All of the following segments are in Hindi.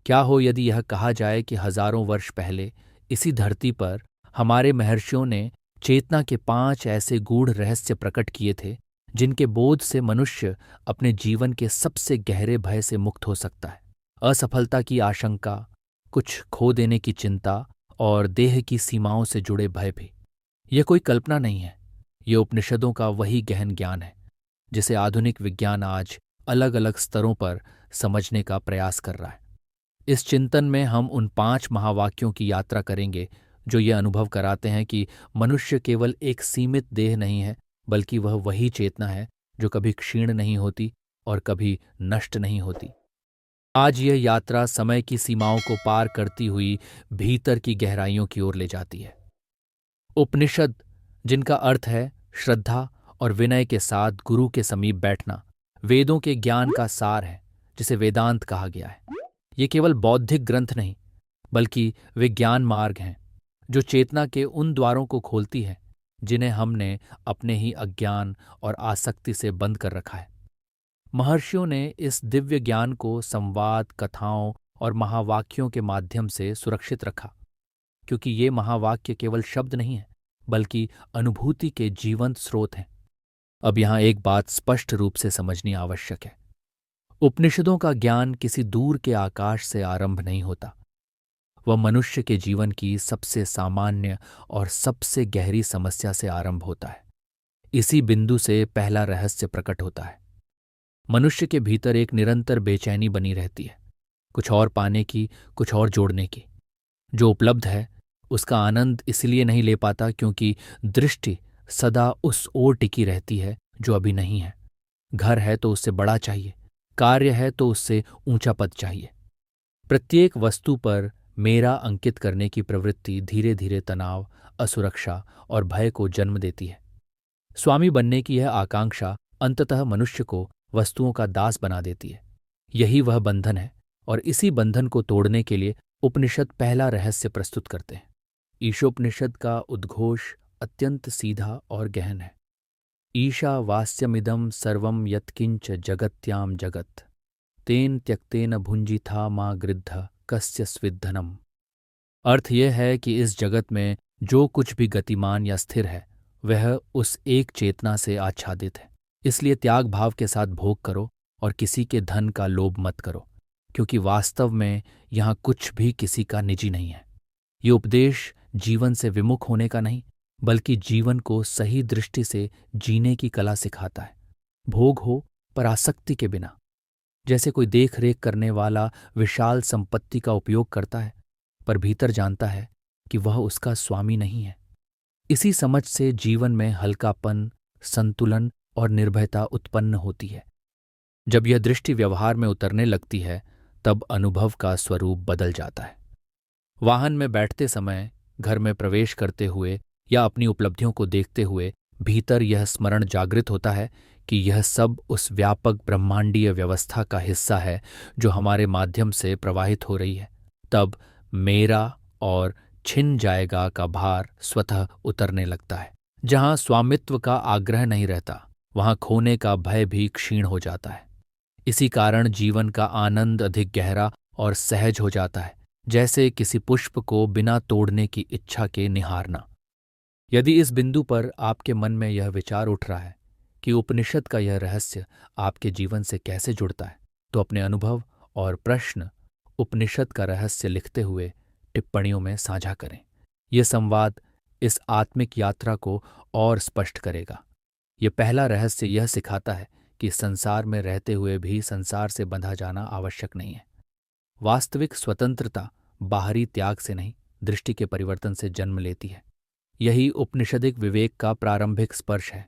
क्या हो यदि यह कहा जाए कि हजारों वर्ष पहले इसी धरती पर हमारे महर्षियों ने चेतना के 5 ऐसे गूढ़ रहस्य प्रकट किए थे जिनके बोध से मनुष्य अपने जीवन के सबसे गहरे भय से मुक्त हो सकता है। असफलता की आशंका, कुछ खो देने की चिंता और देह की सीमाओं से जुड़े भय भी। यह कोई कल्पना नहीं है, ये उपनिषदों का वही गहन ज्ञान है जिसे आधुनिक विज्ञान आज अलग अलग स्तरों पर समझने का प्रयास कर रहा है। इस चिंतन में हम उन 5 महावाक्यों की यात्रा करेंगे जो ये अनुभव कराते हैं कि मनुष्य केवल एक सीमित देह नहीं है, बल्कि वह वही चेतना है जो कभी क्षीण नहीं होती और कभी नष्ट नहीं होती। आज यह यात्रा समय की सीमाओं को पार करती हुई भीतर की गहराइयों की ओर ले जाती है। उपनिषद, जिनका अर्थ है श्रद्धा और विनय के साथ गुरु के समीप बैठना, वेदों के ज्ञान का सार है जिसे वेदांत कहा गया है। ये केवल बौद्धिक ग्रंथ नहीं, बल्कि विज्ञान मार्ग हैं जो चेतना के उन द्वारों को खोलती है जिन्हें हमने अपने ही अज्ञान और आसक्ति से बंद कर रखा है। महर्षियों ने इस दिव्य ज्ञान को संवाद, कथाओं और महावाक्यों के माध्यम से सुरक्षित रखा, क्योंकि ये महावाक्य केवल शब्द नहीं है, बल्कि अनुभूति के जीवंत स्रोत हैं। अब यहाँ एक बात स्पष्ट रूप से समझनी आवश्यक है। उपनिषदों का ज्ञान किसी दूर के आकाश से आरंभ नहीं होता। वह मनुष्य के जीवन की सबसे सामान्य और सबसे गहरी समस्या से आरंभ होता है। इसी बिंदु से पहला रहस्य प्रकट होता है। मनुष्य के भीतर एक निरंतर बेचैनी बनी रहती है, कुछ और पाने की, कुछ और जोड़ने की। जो उपलब्ध है उसका आनंद इसलिए नहीं ले पाता क्योंकि दृष्टि सदा उस ओर टिकी रहती है जो अभी नहीं है। घर है तो उससे बड़ा चाहिए, कार्य है तो उससे ऊंचा पद चाहिए। प्रत्येक वस्तु पर मेरा अंकित करने की प्रवृत्ति धीरे धीरे तनाव, असुरक्षा और भय को जन्म देती है। स्वामी बनने की यह आकांक्षा अंततः मनुष्य को वस्तुओं का दास बना देती है। यही वह बंधन है, और इसी बंधन को तोड़ने के लिए उपनिषद पहला रहस्य प्रस्तुत करते हैं। ईशोपनिषद का उद्घोष अत्यंत सीधा और गहन है। ईशा वास्यमिदं सर्वं यत्किंच जगत्याम जगत, तेन त्यक्तेन भुंजिथा मा गृद्ध कस्य स्विद्धनम। अर्थ यह है कि इस जगत में जो कुछ भी गतिमान या स्थिर है वह उस एक चेतना से आच्छादित है। इसलिए त्याग भाव के साथ भोग करो और किसी के धन का लोभ मत करो, क्योंकि वास्तव में यहाँ कुछ भी किसी का निजी नहीं है। ये उपदेश जीवन से विमुख होने का नहीं, बल्कि जीवन को सही दृष्टि से जीने की कला सिखाता है। भोग हो पर आसक्ति के बिना। जैसे कोई देख रेख करने वाला विशाल संपत्ति का उपयोग करता है, पर भीतर जानता है कि वह उसका स्वामी नहीं है। इसी समझ से जीवन में हल्कापन, संतुलन और निर्भयता उत्पन्न होती है। जब यह दृष्टि व्यवहार में उतरने लगती है, तब अनुभव का स्वरूप बदल जाता है। वाहन में बैठते समय, घर में प्रवेश करते हुए या अपनी उपलब्धियों को देखते हुए भीतर यह स्मरण जागृत होता है कि यह सब उस व्यापक ब्रह्मांडीय व्यवस्था का हिस्सा है जो हमारे माध्यम से प्रवाहित हो रही है। तब मेरा और छिन जाएगा का भार स्वतः उतरने लगता है। जहाँ स्वामित्व का आग्रह नहीं रहता, वहाँ खोने का भय भी क्षीण हो जाता है। इसी कारण जीवन का आनंद अधिक गहरा और सहज हो जाता है, जैसे किसी पुष्प को बिना तोड़ने की इच्छा के निहारना। यदि इस बिंदु पर आपके मन में यह विचार उठ रहा है कि उपनिषद का यह रहस्य आपके जीवन से कैसे जुड़ता है, तो अपने अनुभव और प्रश्न उपनिषद का रहस्य लिखते हुए टिप्पणियों में साझा करें। यह संवाद इस आत्मिक यात्रा को और स्पष्ट करेगा। यह पहला रहस्य यह सिखाता है कि संसार में रहते हुए भी संसार से बंधा जाना आवश्यक नहीं है। वास्तविक स्वतंत्रता बाहरी त्याग से नहीं, दृष्टि के परिवर्तन से जन्म लेती है। यही उपनिषदिक विवेक का प्रारंभिक स्पर्श है।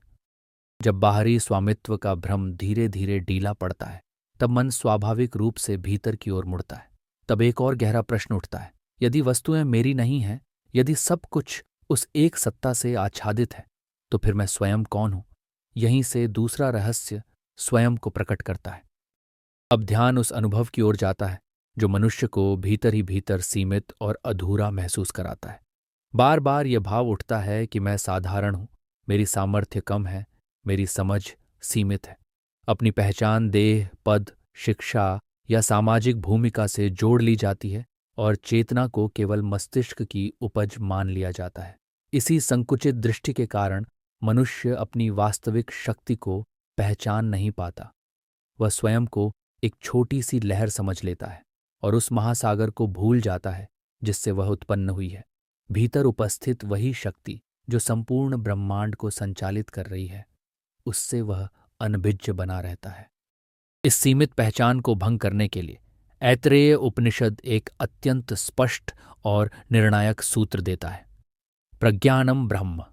जब बाहरी स्वामित्व का भ्रम धीरे धीरे ढीला पड़ता है, तब मन स्वाभाविक रूप से भीतर की ओर मुड़ता है। तब एक और गहरा प्रश्न उठता है, यदि वस्तुएं मेरी नहीं हैं, यदि सब कुछ उस एक सत्ता से आच्छादित है, तो फिर मैं स्वयं कौन हूं? यहीं से दूसरा रहस्य स्वयं को प्रकट करता है। अब ध्यान उस अनुभव की ओर जाता है जो मनुष्य को भीतर ही भीतर सीमित और अधूरा महसूस कराता है। बार बार यह भाव उठता है कि मैं साधारण हूं, मेरी सामर्थ्य कम है, मेरी समझ सीमित है। अपनी पहचान देह, पद, शिक्षा या सामाजिक भूमिका से जोड़ ली जाती है और चेतना को केवल मस्तिष्क की उपज मान लिया जाता है। इसी संकुचित दृष्टि के कारण मनुष्य अपनी वास्तविक शक्ति को पहचान नहीं पाता। वह स्वयं को एक छोटी सी लहर समझ लेता है और उस महासागर को भूल जाता है जिससे वह उत्पन्न हुई है। भीतर उपस्थित वही शक्ति जो संपूर्ण ब्रह्मांड को संचालित कर रही है, उससे वह अनभिज्य बना रहता है। इस सीमित पहचान को भंग करने के लिए ऐतरेय उपनिषद एक अत्यंत स्पष्ट और निर्णायक सूत्र देता है, प्रज्ञानम ब्रह्म।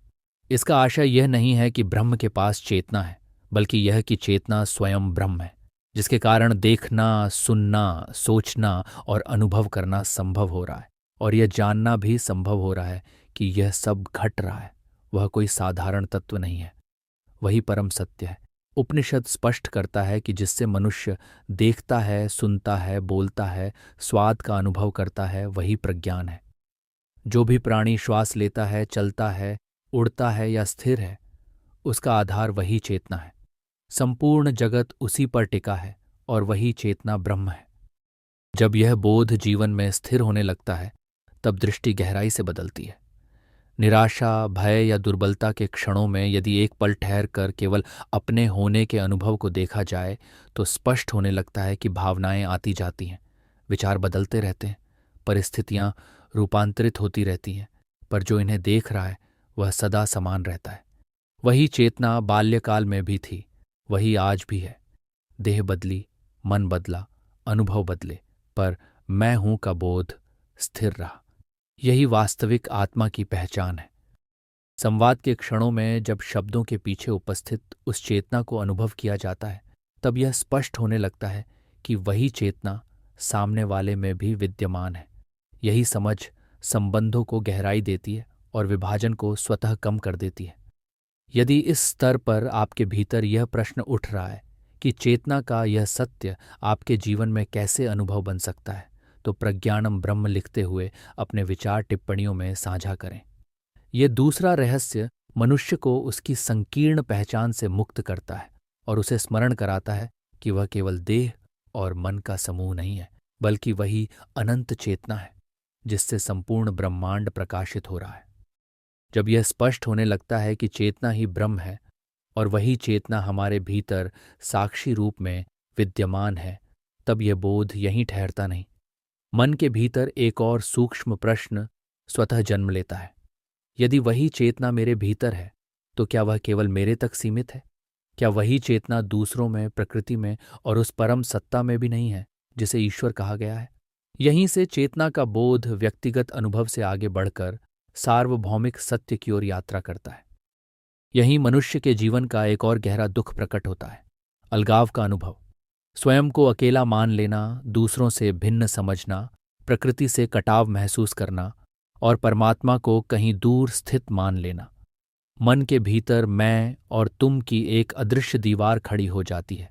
इसका आशय यह नहीं है कि ब्रह्म के पास चेतना है, बल्कि यह कि चेतना स्वयं ब्रह्म है, जिसके कारण देखना, सुनना, सोचना और अनुभव करना संभव हो रहा है, और यह जानना भी संभव हो रहा है कि यह सब घट रहा है। वह कोई साधारण तत्व नहीं है, वही परम सत्य है। उपनिषद स्पष्ट करता है कि जिससे मनुष्य देखता है, सुनता है, बोलता है, स्वाद का अनुभव करता है, वही प्रज्ञान है। जो भी प्राणी श्वास लेता है, चलता है, उड़ता है या स्थिर है, उसका आधार वही चेतना है। संपूर्ण जगत उसी पर टिका है और वही चेतना ब्रह्म है। जब यह बोध जीवन में स्थिर होने लगता है, तब दृष्टि गहराई से बदलती है। निराशा, भय या दुर्बलता के क्षणों में यदि एक पल ठहर कर केवल अपने होने के अनुभव को देखा जाए, तो स्पष्ट होने लगता है कि भावनाएं आती जाती हैं, विचार बदलते रहते हैं, परिस्थितियां रूपांतरित होती रहती हैं, पर जो इन्हें देख रहा है वह सदा समान रहता है। वही चेतना बाल्यकाल में भी थी, वही आज भी है। देह बदली, मन बदला, अनुभव बदले, पर मैं हूं का बोध स्थिर रहा। यही वास्तविक आत्मा की पहचान है। संवाद के क्षणों में जब शब्दों के पीछे उपस्थित उस चेतना को अनुभव किया जाता है, तब यह स्पष्ट होने लगता है कि वही चेतना सामने वाले में भी विद्यमान है। यही समझ संबंधों को गहराई देती है और विभाजन को स्वतः कम कर देती है। यदि इस स्तर पर आपके भीतर यह प्रश्न उठ रहा है कि चेतना का यह सत्य आपके जीवन में कैसे अनुभव बन सकता है, तो प्रज्ञानम ब्रह्म लिखते हुए अपने विचार टिप्पणियों में साझा करें। यह दूसरा रहस्य मनुष्य को उसकी संकीर्ण पहचान से मुक्त करता है और उसे स्मरण कराता है कि वह केवल देह और मन का समूह नहीं है, बल्कि वही अनंत चेतना है जिससे संपूर्ण ब्रह्मांड प्रकाशित हो रहा है। जब यह स्पष्ट होने लगता है कि चेतना ही ब्रह्म है और वही चेतना हमारे भीतर साक्षी रूप में विद्यमान है, तब यह बोध यहीं ठहरता नहीं। मन के भीतर एक और सूक्ष्म प्रश्न स्वतः जन्म लेता है। यदि वही चेतना मेरे भीतर है, तो क्या वह केवल मेरे तक सीमित है? क्या वही चेतना दूसरों में, प्रकृति में और उस परम सत्ता में भी नहीं है जिसे ईश्वर कहा गया है? यहीं से चेतना का बोध व्यक्तिगत अनुभव से आगे बढ़कर सार्वभौमिक सत्य की ओर यात्रा करता है। यहीं मनुष्य के जीवन का एक और गहरा दुख प्रकट होता है, अलगाव का अनुभव। स्वयं को अकेला मान लेना, दूसरों से भिन्न समझना, प्रकृति से कटाव महसूस करना और परमात्मा को कहीं दूर स्थित मान लेना। मन के भीतर मैं और तुम की एक अदृश्य दीवार खड़ी हो जाती है।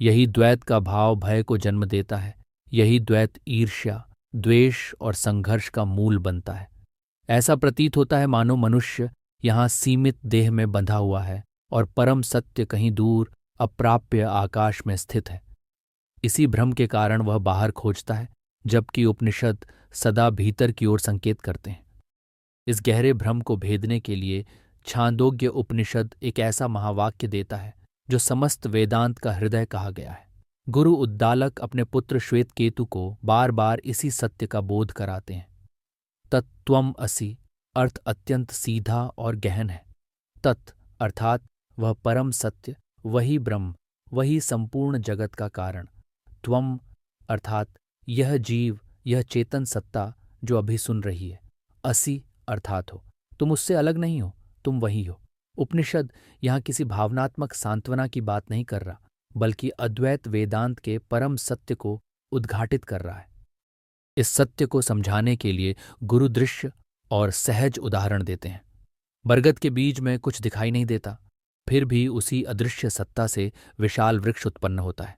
यही द्वैत का भाव भय को जन्म देता है। यही द्वैत ईर्ष्या, द्वेष और संघर्ष का मूल बनता है। ऐसा प्रतीत होता है मानो मनुष्य यहाँ सीमित देह में बंधा हुआ है और परम सत्य कहीं दूर अप्राप्य आकाश में स्थित है। इसी भ्रम के कारण वह बाहर खोजता है, जबकि उपनिषद सदा भीतर की ओर संकेत करते हैं। इस गहरे भ्रम को भेदने के लिए छांदोग्य उपनिषद एक ऐसा महावाक्य देता है जो समस्त वेदांत का हृदय कहा गया है। गुरु उद्दालक अपने पुत्र श्वेतकेतु को बार बार इसी सत्य का बोध कराते हैं। तत्त्वम् असि अर्थ अत्यंत सीधा और गहन है। तत् अर्थात वह परम सत्य, वही ब्रह्म, वही संपूर्ण जगत का कारण। त्वम अर्थात यह जीव, यह चेतन सत्ता जो अभी सुन रही है। असि अर्थात हो, तुम उससे अलग नहीं हो, तुम वही हो। उपनिषद यहाँ किसी भावनात्मक सांत्वना की बात नहीं कर रहा, बल्कि अद्वैत वेदांत के परम सत्य को उद्घाटित कर रहा है। इस सत्य को समझाने के लिए गुरु दृश्य और सहज उदाहरण देते हैं। बरगद के बीज में कुछ दिखाई नहीं देता, फिर भी उसी अदृश्य सत्ता से विशाल वृक्ष उत्पन्न होता है।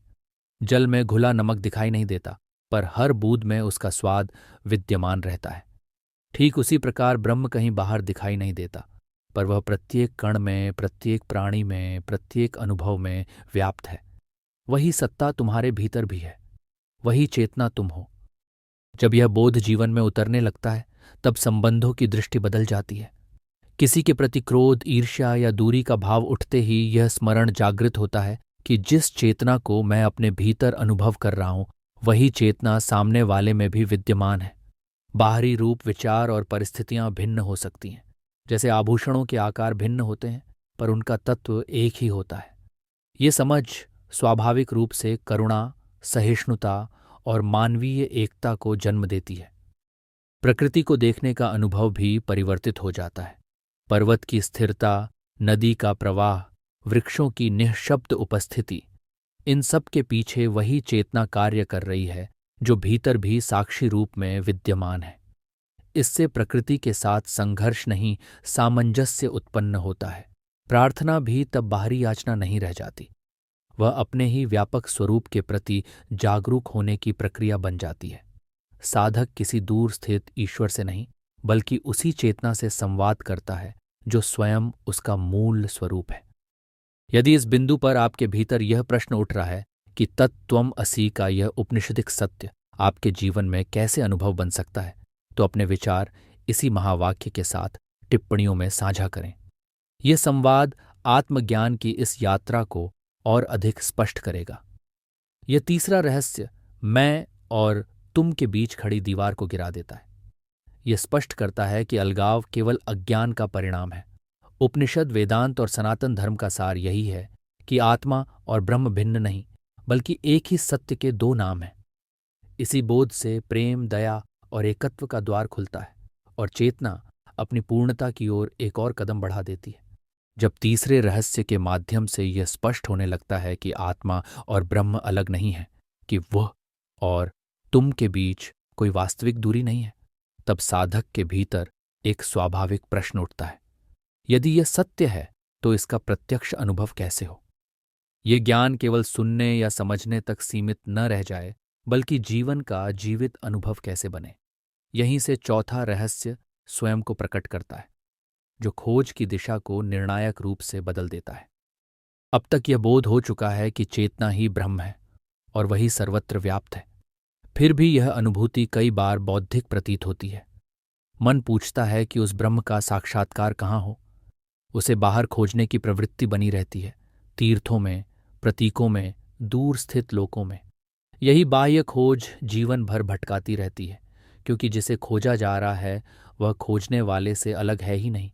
जल में घुला नमक दिखाई नहीं देता, पर हर बूंद में उसका स्वाद विद्यमान रहता है। ठीक उसी प्रकार ब्रह्म कहीं बाहर दिखाई नहीं देता, पर वह प्रत्येक कण में, प्रत्येक प्राणी में, प्रत्येक अनुभव में व्याप्त है। वही सत्ता तुम्हारे भीतर भी है। वही चेतना तुम हो। जब यह बोध जीवन में उतरने लगता है तब संबंधों की दृष्टि बदल जाती है। किसी के प्रति क्रोध, ईर्ष्या या दूरी का भाव उठते ही यह स्मरण जागृत होता है कि जिस चेतना को मैं अपने भीतर अनुभव कर रहा हूं वही चेतना सामने वाले में भी विद्यमान है। बाहरी रूप, विचार और परिस्थितियां भिन्न हो सकती हैं, जैसे आभूषणों के आकार भिन्न होते हैं पर उनका तत्व एक ही होता है। ये समझ स्वाभाविक रूप से करुणा, सहिष्णुता और मानवीय एकता को जन्म देती है। प्रकृति को देखने का अनुभव भी परिवर्तित हो जाता है। पर्वत की स्थिरता, नदी का प्रवाह, वृक्षों की निःशब्द उपस्थिति, इन सब के पीछे वही चेतना कार्य कर रही है जो भीतर भी साक्षी रूप में विद्यमान है। इससे प्रकृति के साथ संघर्ष नहीं, सामंजस्य उत्पन्न होता है। प्रार्थना भी तब बाहरी याचना नहीं रह जाती, वह अपने ही व्यापक स्वरूप के प्रति जागरूक होने की प्रक्रिया बन जाती है। साधक किसी दूर स्थित ईश्वर से नहीं बल्कि उसी चेतना से संवाद करता है जो स्वयं उसका मूल स्वरूप है। यदि इस बिंदु पर आपके भीतर यह प्रश्न उठ रहा है कि तत्त्वम् असि का यह उपनिषदिक सत्य आपके जीवन में कैसे अनुभव बन सकता है, तो अपने विचार इसी महावाक्य के साथ टिप्पणियों में साझा करें। यह संवाद आत्मज्ञान की इस यात्रा को और अधिक स्पष्ट करेगा। यह तीसरा रहस्य मैं और तुम के बीच खड़ी दीवार को गिरा देता है। यह स्पष्ट करता है कि अलगाव केवल अज्ञान का परिणाम है। उपनिषद, वेदांत और सनातन धर्म का सार यही है कि आत्मा और ब्रह्म भिन्न नहीं बल्कि एक ही सत्य के दो नाम हैं। इसी बोध से प्रेम, दया और एकत्व का द्वार खुलता है और चेतना अपनी पूर्णता की ओर एक और कदम बढ़ा देती है। जब तीसरे रहस्य के माध्यम से यह स्पष्ट होने लगता है कि आत्मा और ब्रह्म अलग नहीं है, कि वह और तुम के बीच कोई वास्तविक दूरी नहीं है, तब साधक के भीतर एक स्वाभाविक प्रश्न उठता है, यदि यह सत्य है तो इसका प्रत्यक्ष अनुभव कैसे हो? ये ज्ञान केवल सुनने या समझने तक सीमित न रह जाए बल्कि जीवन का जीवित अनुभव कैसे बने। यहीं से चौथा रहस्य स्वयं को प्रकट करता है, जो खोज की दिशा को निर्णायक रूप से बदल देता है। अब तक यह बोध हो चुका है कि चेतना ही ब्रह्म है और वही सर्वत्र व्याप्त है। फिर भी यह अनुभूति कई बार बौद्धिक प्रतीत होती है। मन पूछता है कि उस ब्रह्म का साक्षात्कार कहाँ हो। उसे बाहर खोजने की प्रवृत्ति बनी रहती है, तीर्थों में, प्रतीकों में, दूर स्थित लोकों में। यही बाह्य खोज जीवन भर भटकाती रहती है, क्योंकि जिसे खोजा जा रहा है वह खोजने वाले से अलग है ही नहीं।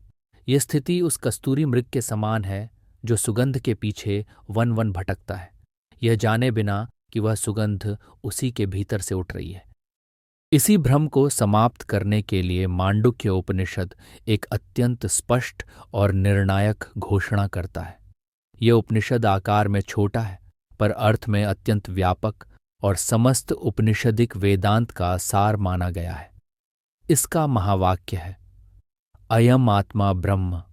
यह स्थिति उस कस्तूरी मृग के समान है जो सुगंध के पीछे वन वन भटकता है, यह जाने बिना कि वह सुगंध उसी के भीतर से उठ रही है। इसी भ्रम को समाप्त करने के लिए मांडुक्य उपनिषद एक अत्यंत स्पष्ट और निर्णायक घोषणा करता है। यह उपनिषद आकार में छोटा है पर अर्थ में अत्यंत व्यापक और समस्त उपनिषदिक वेदांत का सार माना गया है। इसका महावाक्य है, अयम आत्मा ब्रह्म।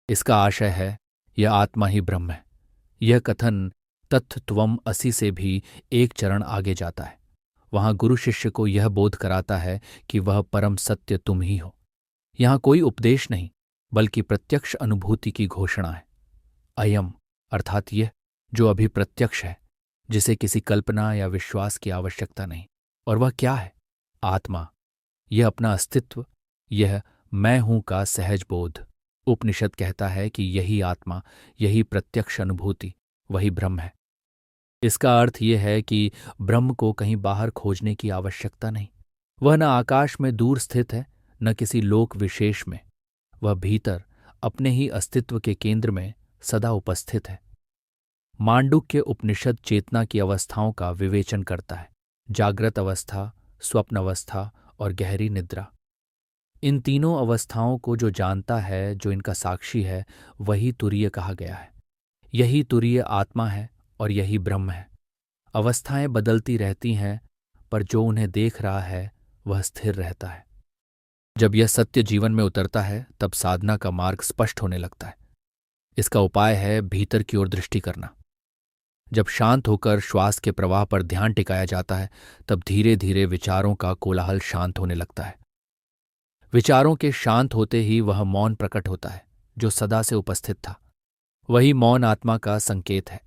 इसका आशय है, यह आत्मा ही ब्रह्म है। यह कथन तत्त्वम् असि से भी एक चरण आगे जाता है। वहां गुरु शिष्य को यह बोध कराता है कि वह परम सत्य तुम ही हो। यहां कोई उपदेश नहीं बल्कि प्रत्यक्ष अनुभूति की घोषणा है। अयम अर्थात यह जो अभी प्रत्यक्ष है, जिसे किसी कल्पना या विश्वास की आवश्यकता नहीं। और वह क्या है? आत्मा। यह अपना अस्तित्व, यह मैं हूं का सहज बोध। उपनिषद कहता है कि यही आत्मा, यही प्रत्यक्ष अनुभूति, वही ब्रह्म है। इसका अर्थ यह है कि ब्रह्म को कहीं बाहर खोजने की आवश्यकता नहीं। वह न आकाश में दूर स्थित है, न किसी लोक विशेष में। वह भीतर अपने ही अस्तित्व के केंद्र में सदा उपस्थित है। मांडुक्य उपनिषद चेतना की अवस्थाओं का विवेचन करता है, जागृत अवस्था, स्वप्न अवस्था और गहरी निद्रा। इन तीनों अवस्थाओं को जो जानता है, जो इनका साक्षी है, वही तुरीय कहा गया है। यही तुरीय आत्मा है और यही ब्रह्म है। अवस्थाएं बदलती रहती हैं पर जो उन्हें देख रहा है वह स्थिर रहता है। जब यह सत्य जीवन में उतरता है तब साधना का मार्ग स्पष्ट होने लगता है। इसका उपाय है भीतर की ओर दृष्टि करना। जब शांत होकर श्वास के प्रवाह पर ध्यान टिकाया जाता है तब धीरे धीरे विचारों का कोलाहल शांत होने लगता है। विचारों के शांत होते ही वह मौन प्रकट होता है जो सदा से उपस्थित था। वही मौन आत्मा का संकेत है।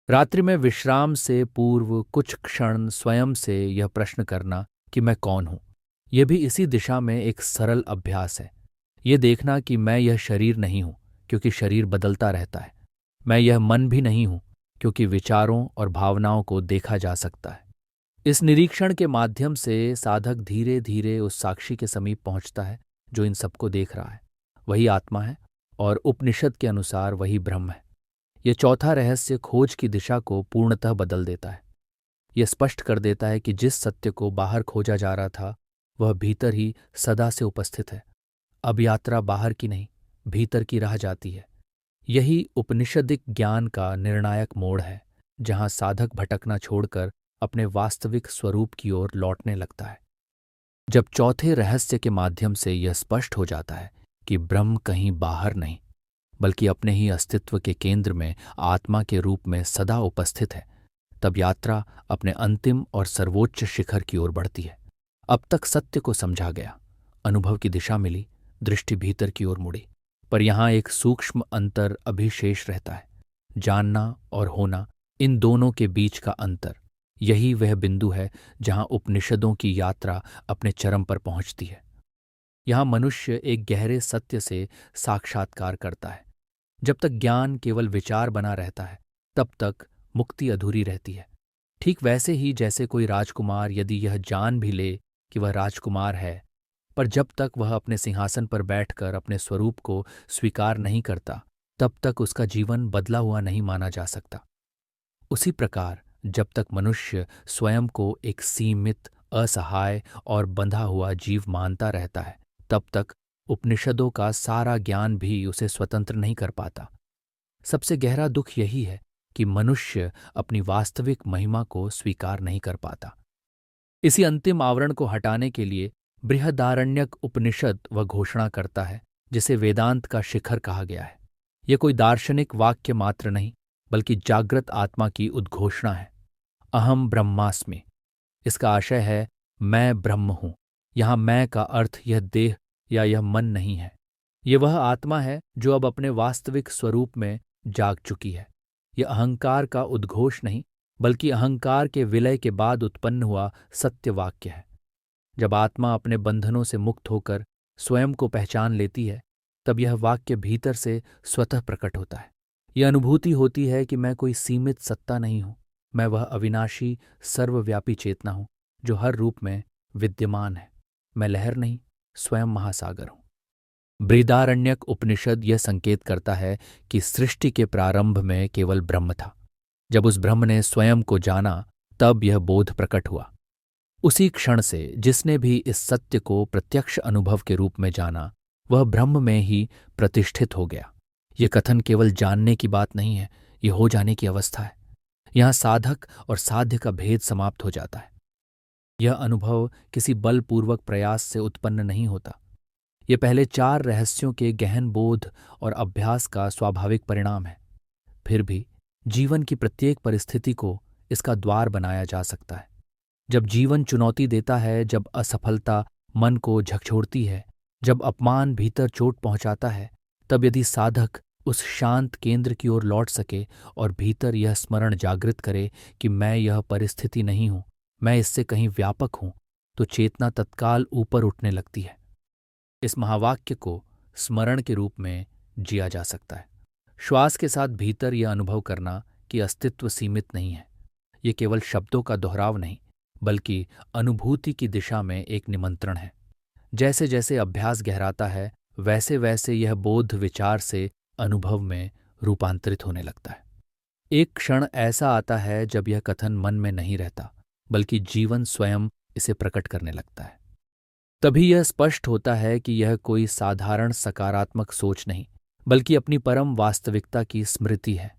रात्रि में विश्राम से पूर्व कुछ क्षण स्वयं से यह प्रश्न करना कि मैं कौन हूं, यह भी इसी दिशा में एक सरल अभ्यास है। यह देखना कि मैं यह शरीर नहीं हूं, क्योंकि शरीर बदलता रहता है। मैं यह मन भी नहीं हूं, क्योंकि विचारों और भावनाओं को देखा जा सकता है। इस निरीक्षण के माध्यम से साधक धीरे धीरे उस साक्षी के समीप पहुंचता है जो इन सबको देख रहा है। वही आत्मा है और उपनिषद के अनुसार वही ब्रह्म है। यह चौथा रहस्य खोज की दिशा को पूर्णतः बदल देता है। यह स्पष्ट कर देता है कि जिस सत्य को बाहर खोजा जा रहा था वह भीतर ही सदा से उपस्थित है। अब यात्रा बाहर की नहीं, भीतर की रह जाती है। यही उपनिषदिक ज्ञान का निर्णायक मोड़ है, जहां साधक भटकना छोड़कर अपने वास्तविक स्वरूप की ओर लौटने लगता है। जब चौथे रहस्य के माध्यम से यह स्पष्ट हो जाता है कि ब्रह्म कहीं बाहर नहीं, बल्कि अपने ही अस्तित्व के केंद्र में आत्मा के रूप में सदा उपस्थित है, तब यात्रा अपने अंतिम और सर्वोच्च शिखर की ओर बढ़ती है। अब तक सत्य को समझा गया, अनुभव की दिशा मिली, दृष्टि भीतर की ओर मुड़ी, पर यहां एक सूक्ष्म अंतर अभी शेष रहता है। जानना और होना, इन दोनों के बीच का अंतर। यही वह बिंदु है जहां उपनिषदों की यात्रा अपने चरम पर पहुंचती है। यहां मनुष्य एक गहरे सत्य से साक्षात्कार करता है। जब तक ज्ञान केवल विचार बना रहता है, तब तक मुक्ति अधूरी रहती है। ठीक वैसे ही जैसे कोई राजकुमार यदि यह जान भी ले कि वह राजकुमार है, पर जब तक वह अपने सिंहासन पर बैठकर अपने स्वरूप को स्वीकार नहीं करता, तब तक उसका जीवन बदला हुआ नहीं माना जा सकता। उसी प्रकार जब तक मनुष्य स्वयं को एक सीमित, असहाय और बंधा हुआ जीव मानता रहता है, तब तक उपनिषदों का सारा ज्ञान भी उसे स्वतंत्र नहीं कर पाता। सबसे गहरा दुख यही है कि मनुष्य अपनी वास्तविक महिमा को स्वीकार नहीं कर पाता। इसी अंतिम आवरण को हटाने के लिए बृहदारण्यक उपनिषद वह घोषणा करता है जिसे वेदांत का शिखर कहा गया है। यह कोई दार्शनिक वाक्य मात्र नहीं, बल्कि जागृत आत्मा की उद्घोषणा है। अहम ब्रह्मास्मि। इसका आशय है मैं ब्रह्म हूं। यहां मैं का अर्थ यह देह या यह मन नहीं है। यह वह आत्मा है जो अब अपने वास्तविक स्वरूप में जाग चुकी है। यह अहंकार का उद्घोष नहीं, बल्कि अहंकार के विलय के बाद उत्पन्न हुआ सत्य वाक्य है। जब आत्मा अपने बंधनों से मुक्त होकर स्वयं को पहचान लेती है, तब यह वाक्य भीतर से स्वतः प्रकट होता है। यह अनुभूति होती है कि मैं कोई सीमित सत्ता नहीं हूं, मैं वह अविनाशी सर्वव्यापी चेतना हूं जो हर रूप में विद्यमान है। मैं लहर नहीं, स्वयं महासागर हूं। बृहदारण्यक उपनिषद यह संकेत करता है कि सृष्टि के प्रारंभ में केवल ब्रह्म था। जब उस ब्रह्म ने स्वयं को जाना, तब यह बोध प्रकट हुआ। उसी क्षण से जिसने भी इस सत्य को प्रत्यक्ष अनुभव के रूप में जाना, वह ब्रह्म में ही प्रतिष्ठित हो गया। यह कथन केवल जानने की बात नहीं है, यह हो जाने की अवस्था है। यहां साधक और साध्य का भेद समाप्त हो जाता है। यह अनुभव किसी बलपूर्वक प्रयास से उत्पन्न नहीं होता। यह पहले 4 रहस्यों के गहन बोध और अभ्यास का स्वाभाविक परिणाम है। फिर भी जीवन की प्रत्येक परिस्थिति को इसका द्वार बनाया जा सकता है। जब जीवन चुनौती देता है, जब असफलता मन को झकझोरती है, जब अपमान भीतर चोट पहुंचाता है, तब यदि साधक उस शांत केंद्र की ओर लौट सके और भीतर यह स्मरण जागृत करे कि मैं यह परिस्थिति नहीं हूं, मैं इससे कहीं व्यापक हूं, तो चेतना तत्काल ऊपर उठने लगती है। इस महावाक्य को स्मरण के रूप में जिया जा सकता है। श्वास के साथ भीतर यह अनुभव करना कि अस्तित्व सीमित नहीं है। ये केवल शब्दों का दोहराव नहीं, बल्कि अनुभूति की दिशा में एक निमंत्रण है। जैसे जैसे अभ्यास गहराता है, वैसे वैसे यह बोध विचार से अनुभव में रूपांतरित होने लगता है। एक क्षण ऐसा आता है जब यह कथन मन में नहीं रहता, बल्कि जीवन स्वयं इसे प्रकट करने लगता है। तभी यह स्पष्ट होता है कि यह कोई साधारण सकारात्मक सोच नहीं, बल्कि अपनी परम वास्तविकता की स्मृति है।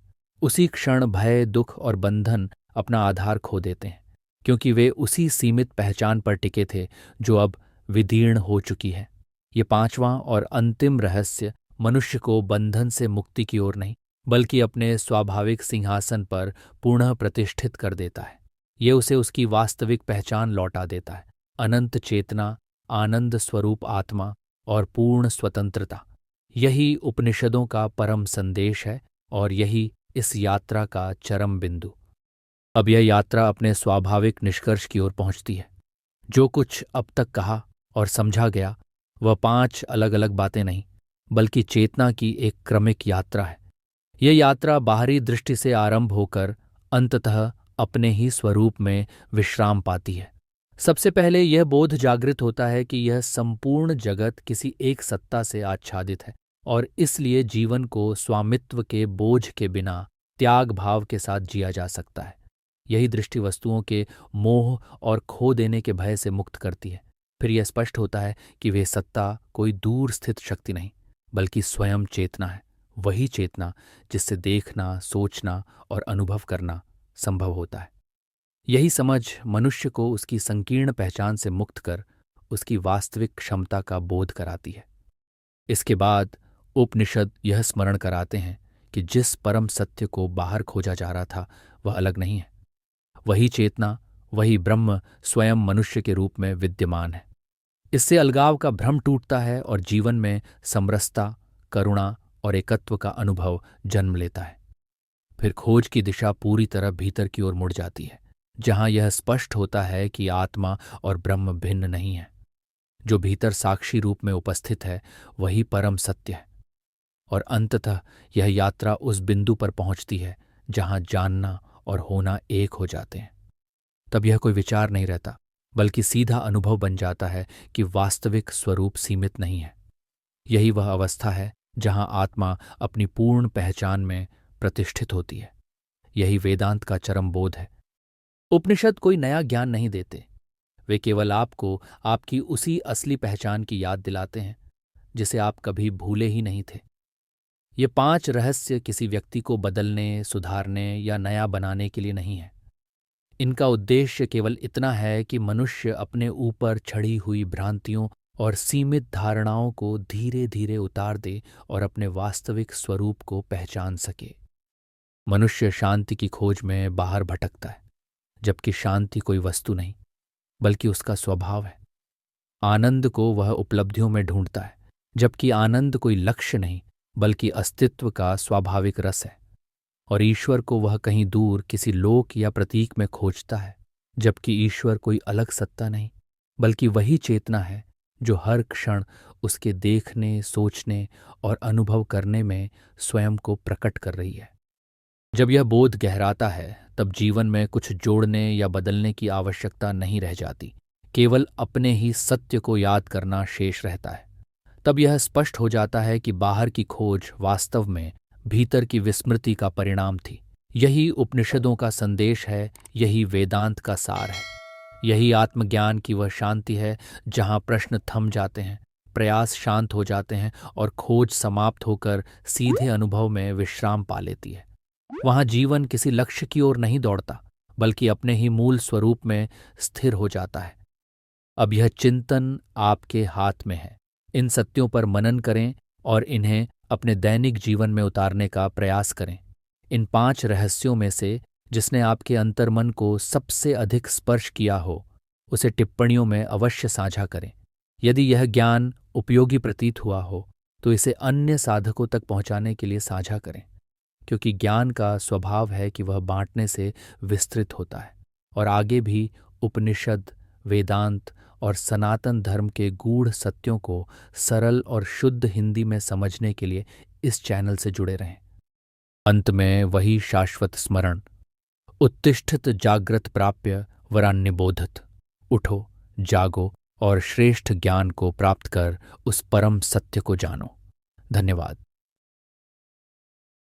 उसी क्षण भय, दुख और बंधन अपना आधार खो देते हैं, क्योंकि वे उसी सीमित पहचान पर टिके थे जो अब विदीर्ण हो चुकी है। ये 5वां और अंतिम रहस्य मनुष्य को बंधन से मुक्ति की ओर नहीं, बल्कि अपने स्वाभाविक सिंहासन पर पुनः प्रतिष्ठित कर देता है। ये उसे उसकी वास्तविक पहचान लौटा देता है, अनंत चेतना, आनंद स्वरूप आत्मा और पूर्ण स्वतंत्रता। यही उपनिषदों का परम संदेश है और यही इस यात्रा का चरम बिंदु। अब यह यात्रा अपने स्वाभाविक निष्कर्ष की ओर पहुंचती है। जो कुछ अब तक कहा और समझा गया वह 5 अलग अलग बातें नहीं, बल्कि चेतना की एक क्रमिक यात्रा है। यह यात्रा बाहरी दृष्टि से आरंभ होकर अंततः अपने ही स्वरूप में विश्राम पाती है। सबसे पहले यह बोध जागृत होता है कि यह संपूर्ण जगत किसी एक सत्ता से आच्छादित है और इसलिए जीवन को स्वामित्व के बोझ के बिना त्याग भाव के साथ जिया जा सकता है। यही दृष्टि वस्तुओं के मोह और खो देने के भय से मुक्त करती है। फिर यह स्पष्ट होता है कि वे सत्ता कोई दूर स्थित शक्ति नहीं, बल्कि स्वयं चेतना है। वही चेतना जिससे देखना, सोचना और अनुभव करना संभव होता है। यही समझ मनुष्य को उसकी संकीर्ण पहचान से मुक्त कर उसकी वास्तविक क्षमता का बोध कराती है। इसके बाद उपनिषद यह स्मरण कराते हैं कि जिस परम सत्य को बाहर खोजा जा रहा था वह अलग नहीं है। वही चेतना, वही ब्रह्म स्वयं मनुष्य के रूप में विद्यमान है। इससे अलगाव का भ्रम टूटता है और जीवन में समरसता, करुणा और एकत्व का अनुभव जन्म लेता है। फिर खोज की दिशा पूरी तरह भीतर की ओर मुड़ जाती है, जहां यह स्पष्ट होता है कि आत्मा और ब्रह्म भिन्न नहीं है। जो भीतर साक्षी रूप में उपस्थित है वही परम सत्य है। और अंततः यह यात्रा उस बिंदु पर पहुंचती है जहां जानना और होना एक हो जाते हैं। तब यह कोई विचार नहीं रहता, बल्कि सीधा अनुभव बन जाता है कि वास्तविक स्वरूप सीमित नहीं है। यही वह अवस्था है जहां आत्मा अपनी पूर्ण पहचान में प्रतिष्ठित होती है। यही वेदांत का चरम बोध है। उपनिषद कोई नया ज्ञान नहीं देते, वे केवल आपको आपकी उसी असली पहचान की याद दिलाते हैं जिसे आप कभी भूले ही नहीं थे। ये 5 रहस्य किसी व्यक्ति को बदलने, सुधारने या नया बनाने के लिए नहीं है। इनका उद्देश्य केवल इतना है कि मनुष्य अपने ऊपर चढ़ी हुई भ्रांतियों और सीमित धारणाओं को धीरे धीरे उतार दे और अपने वास्तविक स्वरूप को पहचान सके। मनुष्य शांति की खोज में बाहर भटकता है, जबकि शांति कोई वस्तु नहीं, बल्कि उसका स्वभाव है। आनंद को वह उपलब्धियों में ढूंढता है, जबकि आनंद कोई लक्ष्य नहीं, बल्कि अस्तित्व का स्वाभाविक रस है। और ईश्वर को वह कहीं दूर किसी लोक या प्रतीक में खोजता है, जबकि ईश्वर कोई अलग सत्ता नहीं, बल्कि वही चेतना है जो हर क्षण उसके देखने, सोचने और अनुभव करने में स्वयं को प्रकट कर रही है। जब यह बोध गहराता है तब जीवन में कुछ जोड़ने या बदलने की आवश्यकता नहीं रह जाती, केवल अपने ही सत्य को याद करना शेष रहता है। तब यह स्पष्ट हो जाता है कि बाहर की खोज वास्तव में भीतर की विस्मृति का परिणाम थी। यही उपनिषदों का संदेश है, यही वेदांत का सार है। यही आत्मज्ञान की वह शांति है जहां प्रश्न थम जाते हैं, प्रयास शांत हो जाते हैं और खोज समाप्त होकर सीधे अनुभव में विश्राम पा लेती है। वहां जीवन किसी लक्ष्य की ओर नहीं दौड़ता, बल्कि अपने ही मूल स्वरूप में स्थिर हो जाता है। अब यह चिंतन आपके हाथ में है। इन सत्यों पर मनन करें और इन्हें अपने दैनिक जीवन में उतारने का प्रयास करें। इन 5 रहस्यों में से जिसने आपके अंतर्मन को सबसे अधिक स्पर्श किया हो, उसे टिप्पणियों में अवश्य साझा करें। यदि यह ज्ञान उपयोगी प्रतीत हुआ हो तो इसे अन्य साधकों तक पहुंचाने के लिए साझा करें, क्योंकि ज्ञान का स्वभाव है कि वह बांटने से विस्तृत होता है। और आगे भी उपनिषद, वेदांत और सनातन धर्म के गूढ़ सत्यों को सरल और शुद्ध हिंदी में समझने के लिए इस चैनल से जुड़े रहें। अंत में वही शाश्वत स्मरण, उत्तिष्ठित जाग्रत प्राप्य वरान्यबोधत। उठो, जागो और श्रेष्ठ ज्ञान को प्राप्त कर उस परम सत्य को जानो। धन्यवाद।